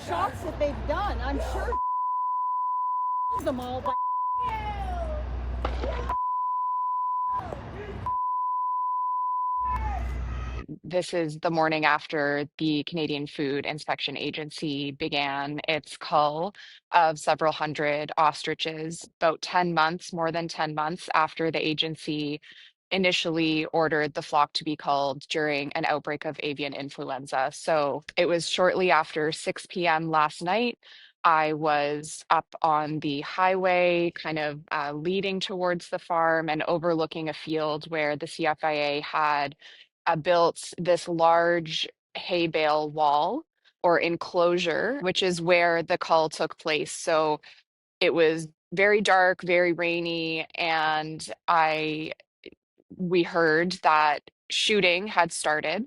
shots that they've done. I'm sure them all, but This is the morning after the Canadian Food Inspection Agency began its cull of several hundred ostriches, about 10 months, more than 10 months after the agency initially ordered the flock to be culled during an outbreak of avian influenza. So it was shortly after 6 p.m. last night. I was up on the highway, kind of leading towards the farm and overlooking a field where the CFIA had built this large hay bale wall or enclosure, which is where the cull took place. So it was very dark, very rainy, and I we heard that shooting had started.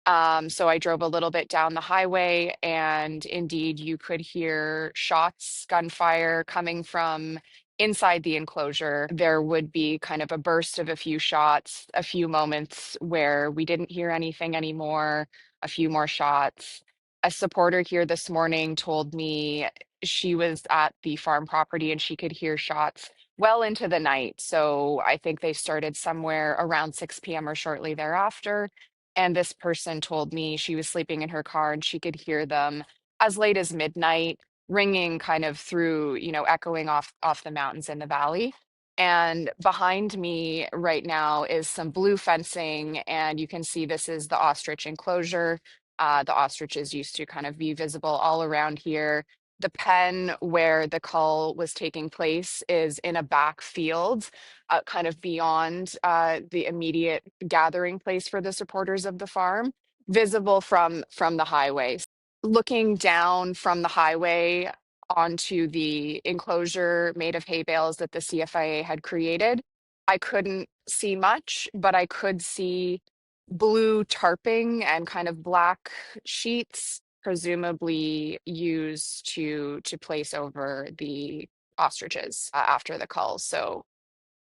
So I drove a little bit down the highway, and indeed, you could hear shots, gunfire coming from inside the enclosure. There would be kind of a burst of a few shots, a few moments where we didn't hear anything anymore, a few more shots. A supporter here this morning told me she was at the farm property and she could hear shots well into the night. So I think they started somewhere around 6 p.m. or shortly thereafter. And this person told me she was sleeping in her car and she could hear them as late as midnight, ringing kind of through, echoing off the mountains in the valley. And behind me right now is some blue fencing, and you can see this is the ostrich enclosure. The ostriches used to kind of be visible all around here. The pen where the cull was taking place is in a back field, kind of beyond the immediate gathering place for the supporters of the farm, visible from the highway. Looking down from the highway onto the enclosure made of hay bales that the CFIA had created, I couldn't see much, but I could see blue tarping and kind of black sheets, presumably used to place over the ostriches after the cull. So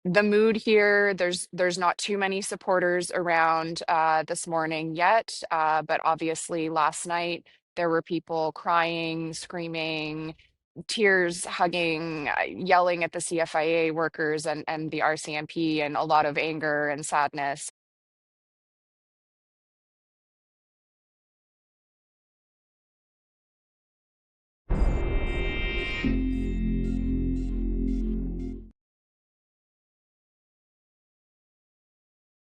the mood here, there's not too many supporters around this morning yet, but obviously last night there were people crying, screaming, tears, hugging, yelling at the CFIA workers and the RCMP, and a lot of anger and sadness.